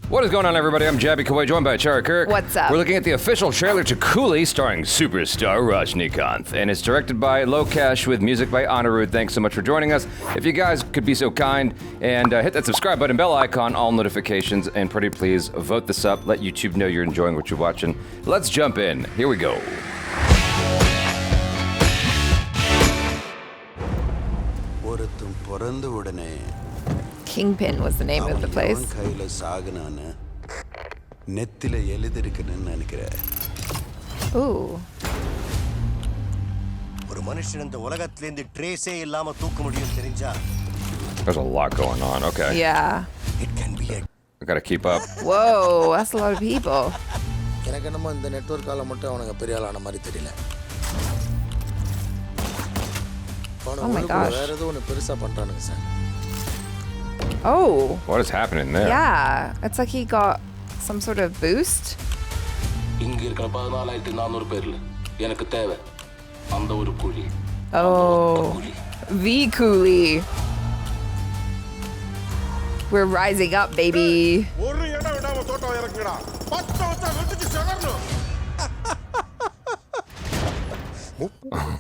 What is going on, everybody? I'm Jaby Achara, joined by Achara KIRK. What's up? We're looking at the official trailer to Coolie, starring superstar Rajinikanth, and it's directed by Lokesh with music by Anirudh. Thanks so much for joining us. If you guys could be so kind and hit that subscribe button, bell icon, all notifications, and pretty please vote this up. Let YouTube know you're enjoying what you're watching. Let's jump in. Here we go. Kingpin was the name of the place. Ooh. There's a lot going on. Okay. Yeah. I gotta keep up. Whoa, that's a lot of people. Oh my gosh. Oh. What is happening there? Yeah. It's like he got some sort of boost. Oh. The Coolie. We're rising up, baby. Oh,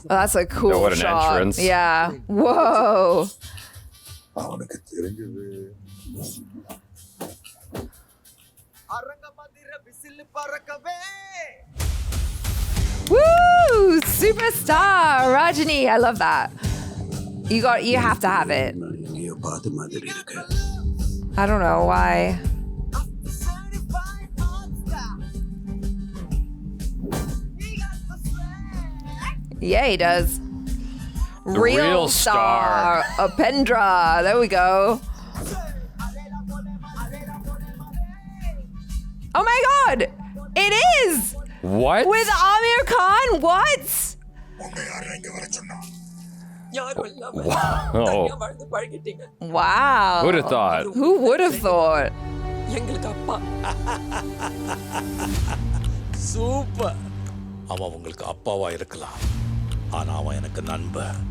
that's a cool what an shot. entrance. Yeah. Whoa. Woo! Superstar Rajini. I love that. You have to have it. I don't know why. Yeah, he does. The real star. Apendra. There we go. Oh my god! It is! What? With Aamir Khan? What? Wow. Wow. Who'd have thought? Who would have thought? Super. அவன் உங்களுக்கு அப்பாவா இருக்கலாம் ஆனா அவன் எனக்கு நண்பன்.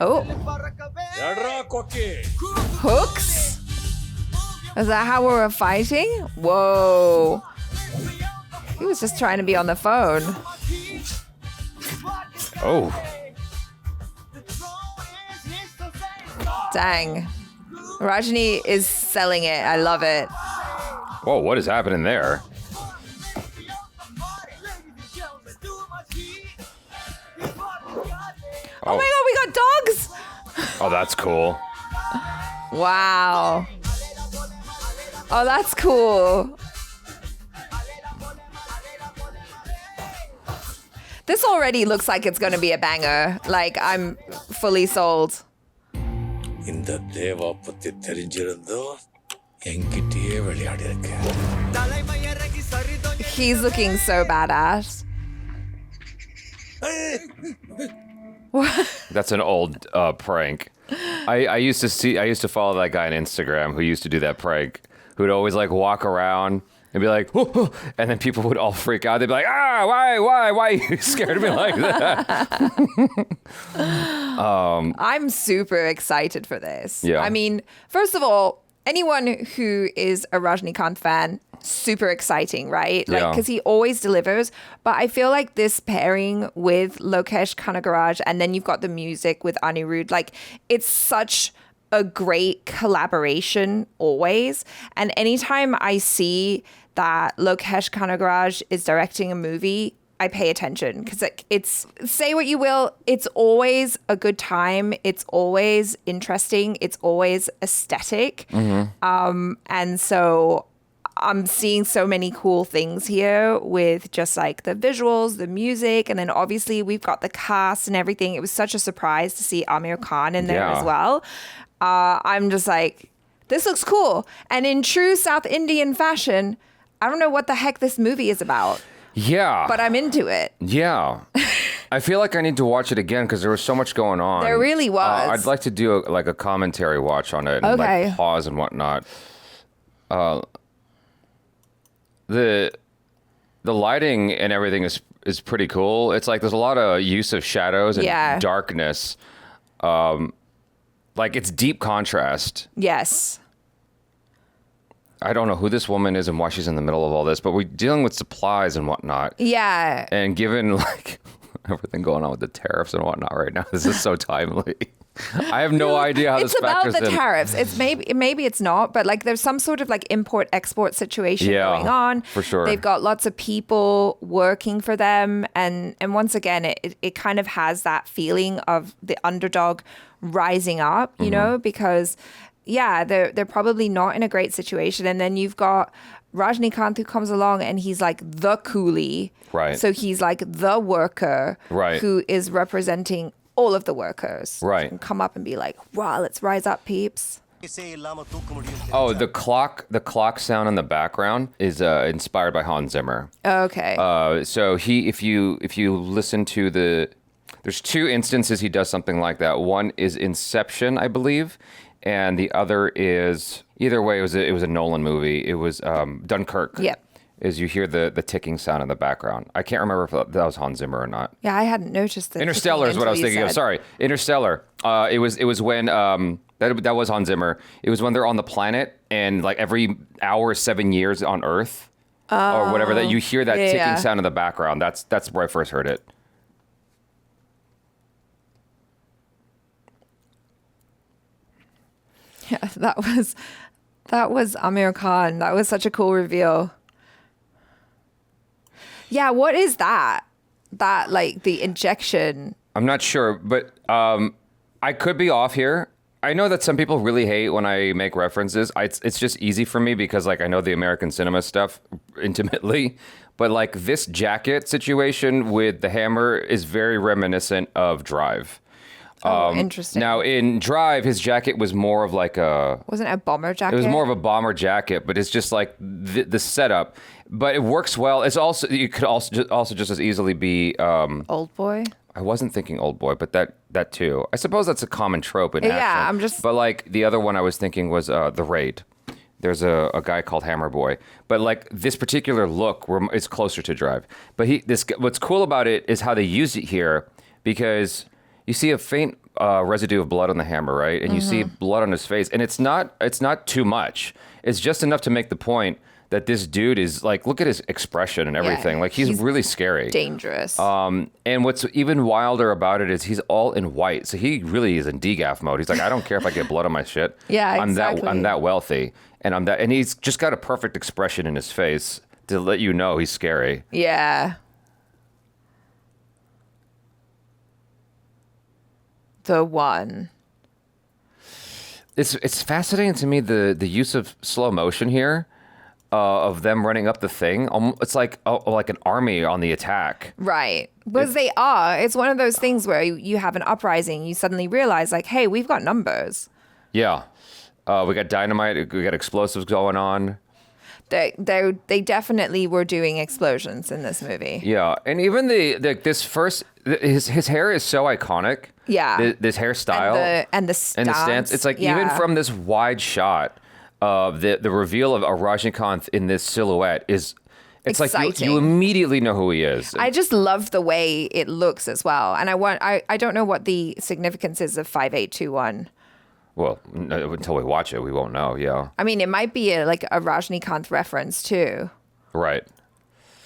Oh. எட்ரா கொக்கி. Hooks? Is that how we were fighting? Whoa. He was just trying to be on the phone. Oh. Dang. Rajini is selling it. I love it. Whoa, what is happening there? Oh my god, we got dogs! Oh, that's cool. Wow. Oh, that's cool. This already looks like it's going to be a banger. Like, I'm fully sold. இந்த தேவா பத்தி தெரிஞ்சிருந்தோ என்கிட்டயே விளையாடி இருக்க. He's looking so badass. That's an old prank. I used to follow that guy on Instagram who used to do that prank, who'd always like walk around and be like, whoa, whoa, and then people would all freak out. They'd be like, why you scared me like that? I'm super excited for this. Yeah. I mean, first of all, anyone who is a Rajinikanth fan, super exciting, right? Like, Yeah. because he always delivers. But I feel like this pairing with Lokesh Kanagaraj, and then you've got the music with Anirudh, like, it's such a great collaboration always. And anytime I see that Lokesh Kanagaraj is directing a movie, I pay attention because it's say what you will, it's always a good time. It's always interesting. It's always aesthetic. And so I'm seeing so many cool things here with just like the visuals, the music, and then obviously we've got the cast and everything. It was such a surprise to see Aamir Khan in there as well. I'm just like, this looks cool. And in true South Indian fashion, I don't know what the heck this movie is about. Yeah. But I'm into it. Yeah. I feel like I need to watch it again because there was so much going on. There really was. I'd like to do a commentary watch on it and Okay. like pause and whatnot. The lighting and everything is pretty cool. It's like there's a lot of use of shadows and Yeah. darkness. Like, it's deep contrast. Yes. I don't know who this woman is and why she's in the middle of all this, but we're dealing with supplies and whatnot. Yeah. And given, like, everything going on with the tariffs and whatnot right now, this is so timely. I have no idea how this factors in. It's about the tariffs. It's maybe it's not, but like there's some sort of like import-export situation going on. For sure. They've got lots of people working for them, and once again, it kind of has that feeling of the underdog rising up, you know, because they're probably not in a great situation, and then you've got Rajinikanth who comes along and he's like the coolie, right? So he's like the worker, right, who is representing all of the workers, right, and come up and be like, wow, let's rise up, peeps. Oh, the clock sound in the background is inspired by Hans Zimmer. Okay. So if you listen to there's two instances he does something like that. One is Inception, I believe, and the other is, either way, it was a Nolan movie. It was Dunkirk. Yep. Is you hear the ticking sound in the background. I can't remember if that was Hans Zimmer or not. Yeah, I hadn't noticed that. Interstellar is what I was thinking of. Sorry, Interstellar. It was when that was Hans Zimmer. It was when they're on the planet and like every hour is 7 years on Earth or whatever, that you hear that ticking sound in the background. That's where I first heard it. Yeah, that was Aamir Khan. That was such a cool reveal. Yeah, what is that? That, like, the injection. I'm not sure, but I could be off here. I know that some people really hate when I make references. It's just easy for me because, like, I know the American cinema stuff intimately. But, like, this jacket situation with the hammer is very reminiscent of Drive. Interesting. Now, in Drive, his jacket was more of like Wasn't it a bomber jacket? It was more of a bomber jacket, but it's just like the setup. But it works well. It's also, you could also just as easily be Old Boy. I wasn't thinking Old Boy, but that too. I suppose that's a common trope in action. Yeah, I'm just. But like the other one I was thinking was The Raid. There's a guy called Hammer Boy, but like this particular look, it's closer to Drive. But what's cool about it is how they use it here, because you see a faint residue of blood on the hammer, right? And you see blood on his face, and it's not too much. It's just enough to make the point that this dude is like, look at his expression and everything. Yeah, like he's really scary, dangerous. And what's even wilder about it is he's all in white, so he really is in degaff mode. He's like, I don't care if I get blood on my shit. Yeah, exactly. I'm that wealthy, and he's just got a perfect expression in his face to let you know he's scary. Yeah. The one. It's fascinating to me the use of slow motion here, of them running up the thing. It's like an army on the attack. Right. Because they are. It's one of those things where you have an uprising. You suddenly realize, like, hey, we've got numbers. Yeah. We got dynamite. We got explosives going on. They definitely were doing explosions in this movie. Yeah. And even his hair is so iconic. Yeah. This hairstyle. And the stance. It's like, even from this wide shot, the reveal of Rajinikanth in this silhouette it's exciting. Like you immediately know who he is. I just love the way it looks as well. And I don't know what the significance is of 5821. Well, until we watch it, we won't know. Yeah. I mean, it might be a Rajinikanth reference too. Right.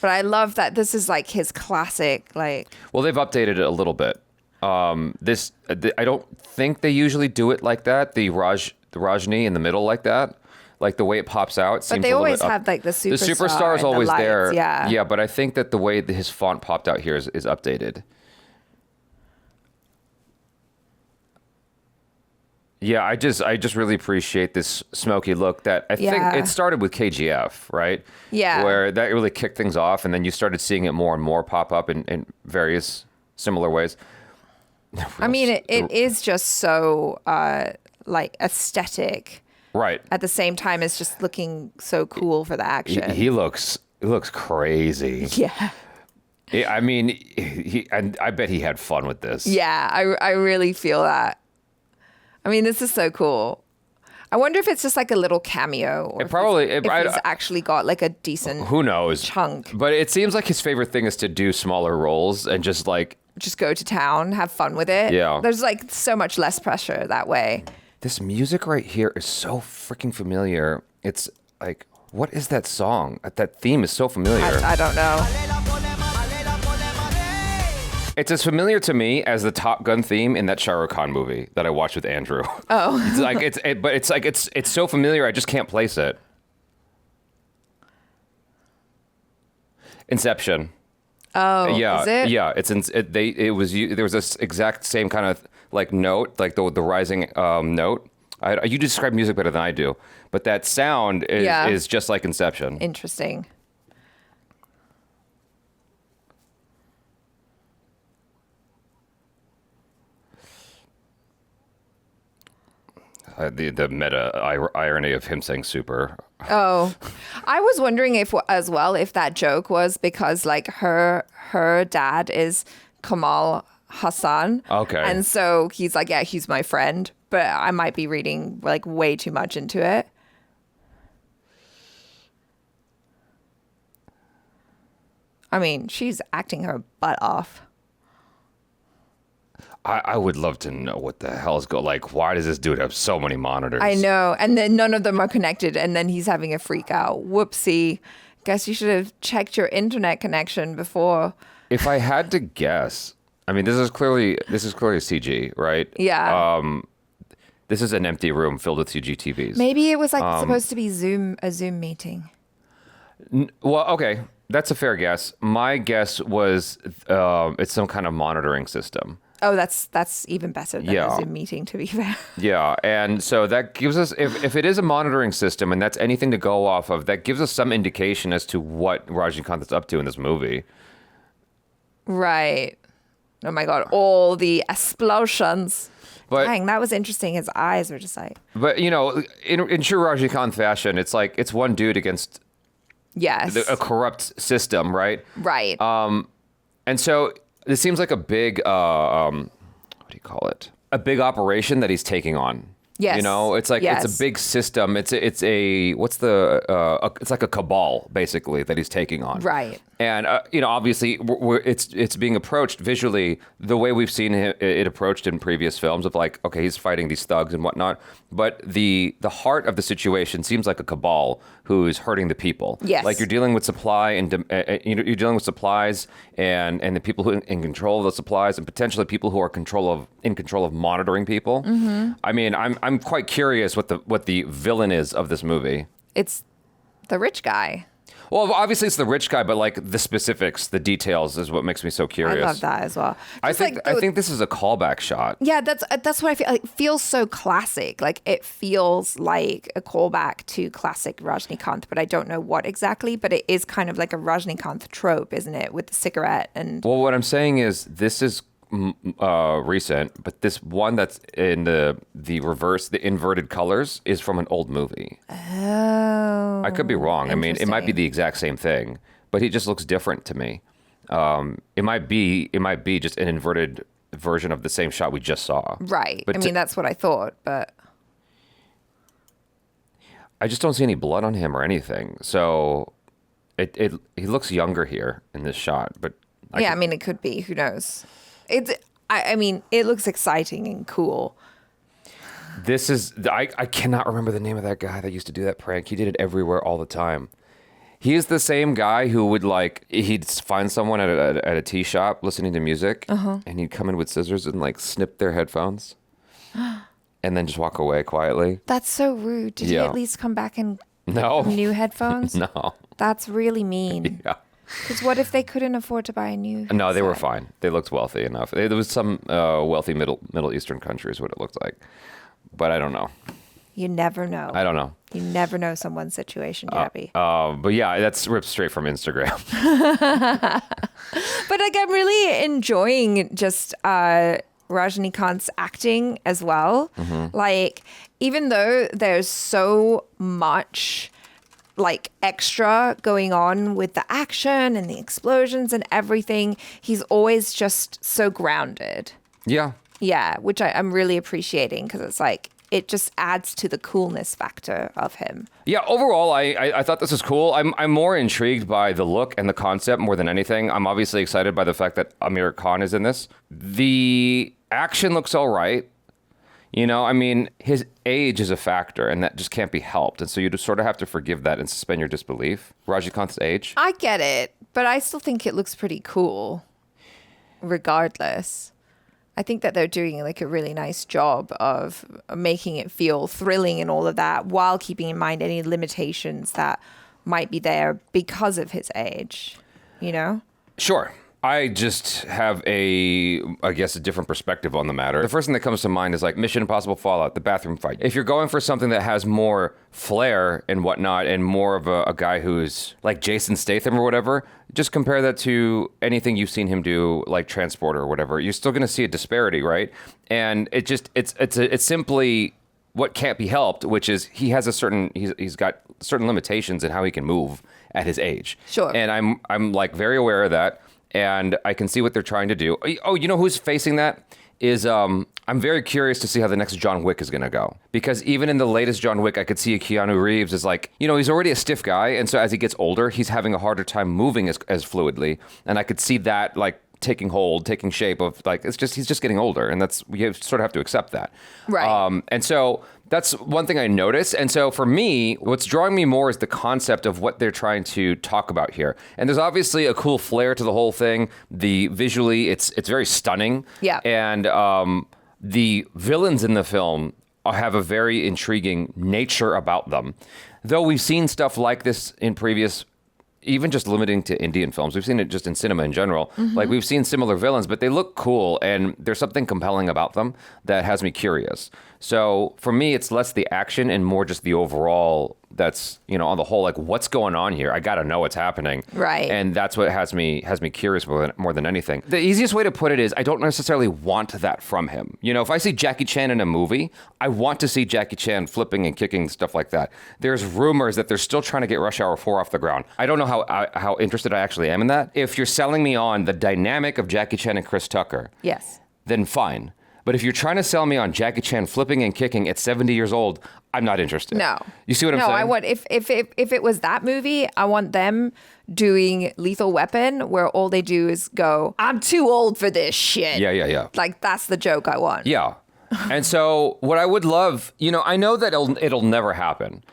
But I love that this is like his classic, like. Well, they've updated it a little bit. I don't think they usually do it like that. The Rajini in the middle like that, like the way it pops out. But they always have like the superstar. The superstar is always lights, there. Yeah. Yeah, but I think that the way his font popped out here is updated. Yeah, I just really appreciate this smoky look that I think it started with KGF, right? Yeah. Where that really kicked things off, and then you started seeing it more and more pop up in various similar ways. I mean, it is just so like aesthetic. Right. At the same time, it's just looking so cool for the action. He looks crazy. Yeah. I mean, I bet he had fun with this. Yeah, I really feel that. I mean, this is so cool. I wonder if it's just like a little cameo, or if he's actually got like a decent who knows chunk. But it seems like his favorite thing is to do smaller roles and just go to town, have fun with it. Yeah. There's like so much less pressure that way. This music right here is so freaking familiar. It's like, what is that song? That theme is so familiar. I don't know. It's as familiar to me as the Top Gun theme in that Shah Rukh Khan movie that I watched with Andrew. Oh. It's so familiar I just can't place it. Inception. Oh, Yeah, is it? yeah. There was this exact same kind of like note, like the rising note. You describe music better than I do, but that sound is just like Inception. Interesting. The meta irony of him saying "super." Oh, I was wondering if that joke was because like her dad is Kamal Hassan. Okay. And so he's like, yeah, he's my friend, but I might be reading like way too much into it. I mean, she's acting her butt off. I would love to know what the hell's like. Why does this dude have so many monitors? I know. And then none of them are connected. And then he's having a freak out. Whoopsie. Guess you should have checked your internet connection before. If I had to guess, I mean, this is clearly a CG, right? Yeah. This is an empty room filled with CG TVs. Maybe it was like supposed to be a Zoom meeting. Well, okay. That's a fair guess. My guess was it's some kind of monitoring system. Oh, that's even better than a Zoom meeting, to be fair. Yeah, and so that gives us, if it is a monitoring system and that's anything to go off of, that gives us some indication as to what Rajinikanth is up to in this movie. Right. Oh my God, all the explosions. But, dang, that was interesting. His eyes were just like... But, you know, in true Rajinikanth fashion, it's like, it's one dude against a corrupt system, right? Right. And so... This seems like a big, what do you call it? A big operation that he's taking on. Yes. You know, it's like it's a big system. It's like a cabal basically that he's taking on. Right. And you know, obviously, it's being approached visually the way we've seen it approached in previous films of like, okay, he's fighting these thugs and whatnot. But the heart of the situation seems like a cabal who's hurting the people. Yes. Like you're dealing with supply and you're dealing with supplies and the people who are in control of the supplies and potentially people who are in control of monitoring people. Mm-hmm. I mean, I'm quite curious what the villain is of this movie. It's the rich guy. Well, obviously it's the rich guy, but like the specifics, the details is what makes me so curious. I love that as well. I think this is a callback shot. Yeah, that's what I feel. Like, it feels so classic. Like it feels like a callback to classic Rajinikanth, but I don't know what exactly. But it is kind of like a Rajinikanth trope, isn't it? With the cigarette and. Well, what I'm saying is this is recent, but this one that's in the reverse, the inverted colors, is from an old movie. Oh. I could be wrong. I mean, it might be the exact same thing, but he just looks different to me. It might be just an inverted version of the same shot we just saw. Right. But I mean, that's what I thought, but I just don't see any blood on him or anything. So he looks younger here in this shot, but I mean, it could be. Who knows? I mean, it looks exciting and cool. This is, I cannot remember the name of that guy that used to do that prank. He did it everywhere all the time. He is the same guy who would he'd find someone at a tea shop listening to music, and he'd come in with scissors and like snip their headphones and then just walk away quietly. That's so rude. Did he at least come back and no new headphones? No. That's really mean. Yeah. Because what if they couldn't afford to buy a new headset? No, they were fine. They looked wealthy enough. There was some wealthy Middle Eastern countries what it looked like. But I don't know. You never know. I don't know. You never know someone's situation, Jaby. But yeah, that's ripped straight from Instagram. But like, I'm really enjoying just Rajinikanth's acting as well. Mm-hmm. Like, even though there's so much like extra going on with the action and the explosions and everything, he's always just so grounded. Yeah. Yeah, which I'm really appreciating because it's like, it just adds to the coolness factor of him. Yeah, overall, I thought this was cool. I'm more intrigued by the look and the concept more than anything. I'm obviously excited by the fact that Aamir Khan is in this. The action looks all right. You know, I mean, his age is a factor, and that just can't be helped. And so you just sort of have to forgive that and suspend your disbelief. Rajinikanth's age. I get it, but I still think it looks pretty cool, regardless. I think that they're doing like a really nice job of making it feel thrilling and all of that, while keeping in mind any limitations that might be there because of his age, you know? Sure. I just have a different perspective on the matter. The first thing that comes to mind is like Mission Impossible Fallout, the bathroom fight. If you're going for something that has more flair and whatnot, and more of a guy who's like Jason Statham or whatever, just compare that to anything you've seen him do, like Transporter or whatever. You're still going to see a disparity, right? And it's simply what can't be helped, which is he's got certain limitations in how he can move at his age. Sure. And I'm like very aware of that. And I can see what they're trying to do. Oh, you know who's facing that? Is I'm very curious to see how the next John Wick is going to go. Because even in the latest John Wick, I could see Keanu Reeves is like, you know, he's already a stiff guy. And so as he gets older, he's having a harder time moving as fluidly. And I could see that like taking shape of like, he's just getting older. And you sort of have to accept that. Right. And so that's one thing I noticed. And so for me, what's drawing me more is the concept of what they're trying to talk about here. And there's obviously a cool flair to the whole thing. Visually, it's very stunning. Yeah. And the villains in the film have a very intriguing nature about them. Though we've seen stuff like this in previous, even just limiting to Indian films. We've seen it just in cinema in general. Mm-hmm. Like we've seen similar villains, but they look cool and there's something compelling about them that has me curious. So for me, it's less the action and more just the overall that's, you know, on the whole, like what's going on here? I got to know what's happening. Right. And that's what has me curious more than anything. The easiest way to put it is I don't necessarily want that from him. You know, if I see Jackie Chan in a movie, I want to see Jackie Chan flipping and kicking, stuff like that. There's rumors that they're still trying to get Rush Hour 4 off the ground. I don't know how interested I actually am in that. If you're selling me on the dynamic of Jackie Chan and Chris Tucker, yes, then fine. But if you're trying to sell me on Jackie Chan flipping and kicking at 70 years old, I'm not interested. No. You see what I'm saying? No, I want, if it was that movie, I want them doing Lethal Weapon where all they do is go, I'm too old for this shit. Yeah. Like, that's the joke I want. Yeah. And so what I would love, you know, I know that it'll never happen.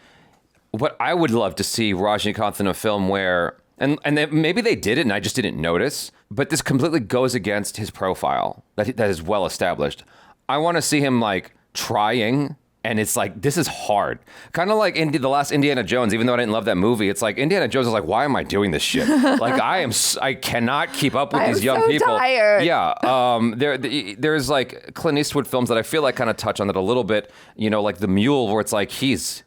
What I would love to see Rajinikanth in a film where, and maybe they did it and I just didn't notice, but this completely goes against his profile that is well established. I want to see him like trying, and it's like, this is hard. Kind of like the last Indiana Jones, even though I didn't love that movie, it's like Indiana Jones is like, why am I doing this shit? Like I cannot keep up with these young people. Tired. Yeah. There's like Clint Eastwood films that I feel like kind of touch on that a little bit, you know, like The Mule, where it's like he's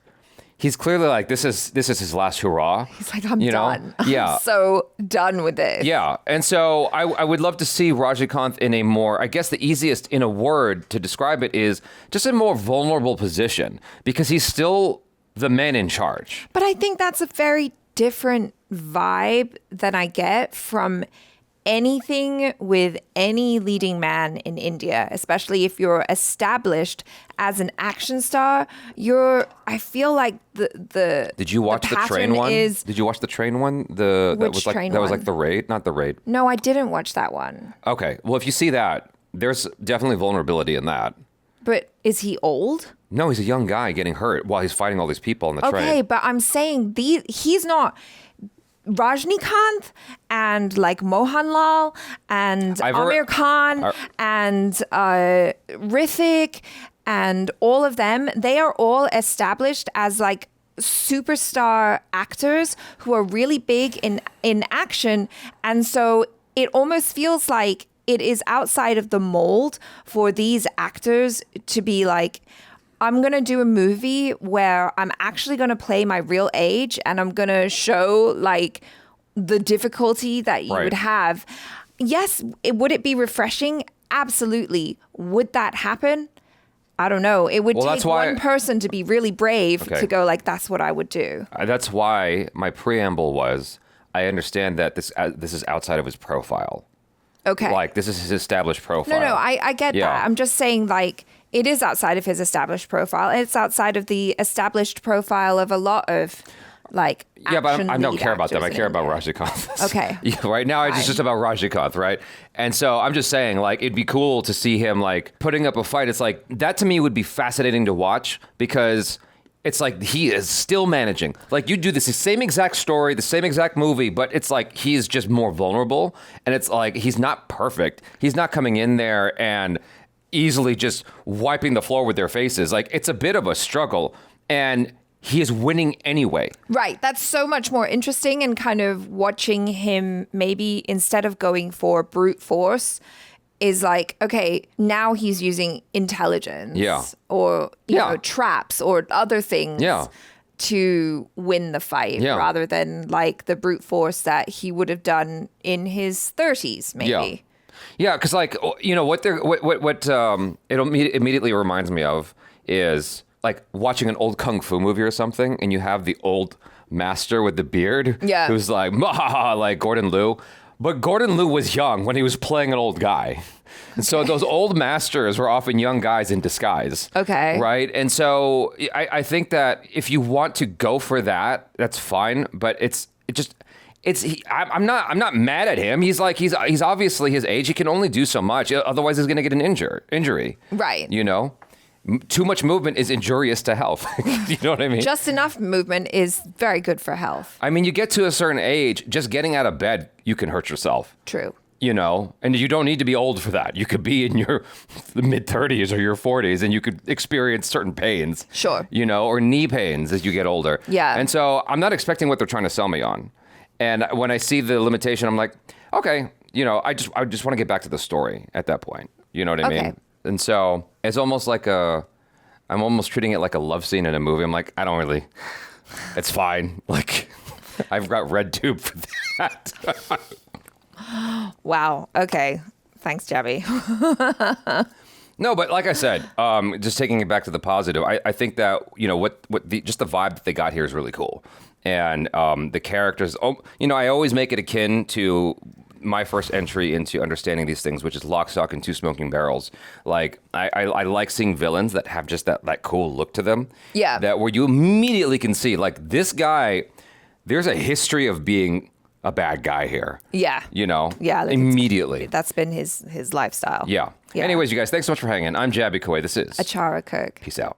clearly like, this is his last hurrah. He's like, I'm done. Yeah. I'm so done with this. Yeah. And so I would love to see Rajinikanth in a more, I guess the easiest in a word to describe it is just a more vulnerable position, because he's still the man in charge. But I think that's a very different vibe than I get from anything with any leading man in India, especially if you're established as an action star. I feel like the Did you watch the train one? Did you watch the train one? That was like The Raid, not The Raid. No, I didn't watch that one. Okay. Well, if you see that, there's definitely vulnerability in that. But is he old? No, he's a young guy getting hurt while he's fighting all these people on the train. Okay, but I'm saying he's not Rajinikanth and like Mohanlal and Aamir Khan and Hrithik and all of them, they are all established as like superstar actors who are really big in action. And so it almost feels like it is outside of the mold for these actors to be like, I'm going to do a movie where I'm actually going to play my real age and I'm going to show like the difficulty that you would have. Yes, would it be refreshing? Absolutely. Would that happen? I don't know. It would take one person to be really brave to go like, that's what I would do. That's why my preamble was, I understand that this is outside of his profile. Okay. Like, this is his established profile. No, I get that. I'm just saying, like, it is outside of his established profile. It's outside of the established profile of a lot of like Yeah, but I action don't lead care about them. I actors care in about there. Rajinikanth. Okay. Yeah, right now, it's Fine. just about Rajinikanth, right? And so I'm just saying, like, it'd be cool to see him, like, putting up a fight. It's like, that to me would be fascinating to watch because it's like he is still managing. Like, you do the same exact story, the same exact movie, but it's like he's just more vulnerable. And it's like he's not perfect. He's not coming in there and easily just wiping the floor with their faces. Like, it's a bit of a struggle. And he is winning anyway. Right. That's so much more interesting, and kind of watching him maybe instead of going for brute force is like, okay, now he's using intelligence or you know, traps or other things to win the fight rather than like the brute force that he would have done in his 30s maybe. Yeah, because like, you know, what it immediately reminds me of is like watching an old kung fu movie or something, and you have the old master with the beard who's like, like Gordon Liu. But Gordon Liu was young when he was playing an old guy. And so those old masters were often young guys in disguise. Okay. Right? And so I think that if you want to go for that, that's fine. But I'm not mad at him. He's obviously his age. He can only do so much. Otherwise, he's going to get an injury. Right. You know? Too much movement is injurious to health. You know what I mean? Just enough movement is very good for health. I mean, you get to a certain age, just getting out of bed, you can hurt yourself. True. You know, and you don't need to be old for that. You could be in your mid-30s or your 40s and you could experience certain pains. Sure. You know, or knee pains as you get older. Yeah. And so I'm not expecting what they're trying to sell me on. And when I see the limitation, I'm like, okay, you know, I just want to get back to the story at that point. You know what I mean? And so it's almost like I'm almost treating it like a love scene in a movie. I'm like, I don't really, it's fine. Like, I've got red tube for that. Wow. Okay. Thanks, Jaby. No, but like I said, just taking it back to the positive, I think that, you know, just the vibe that they got here is really cool. And the characters, you know, I always make it akin to my first entry into understanding these things, which is Lock, Stock, and Two Smoking Barrels. Like, I like seeing villains that have just that cool look to them. Yeah. That where you immediately can see, like, this guy, there's a history of being a bad guy here. Yeah. You know? Yeah. Like immediately. That's been his lifestyle. Yeah. Anyways, you guys, thanks so much for hanging. I'm Jaby Achara. This is Achara KIRK. Peace out.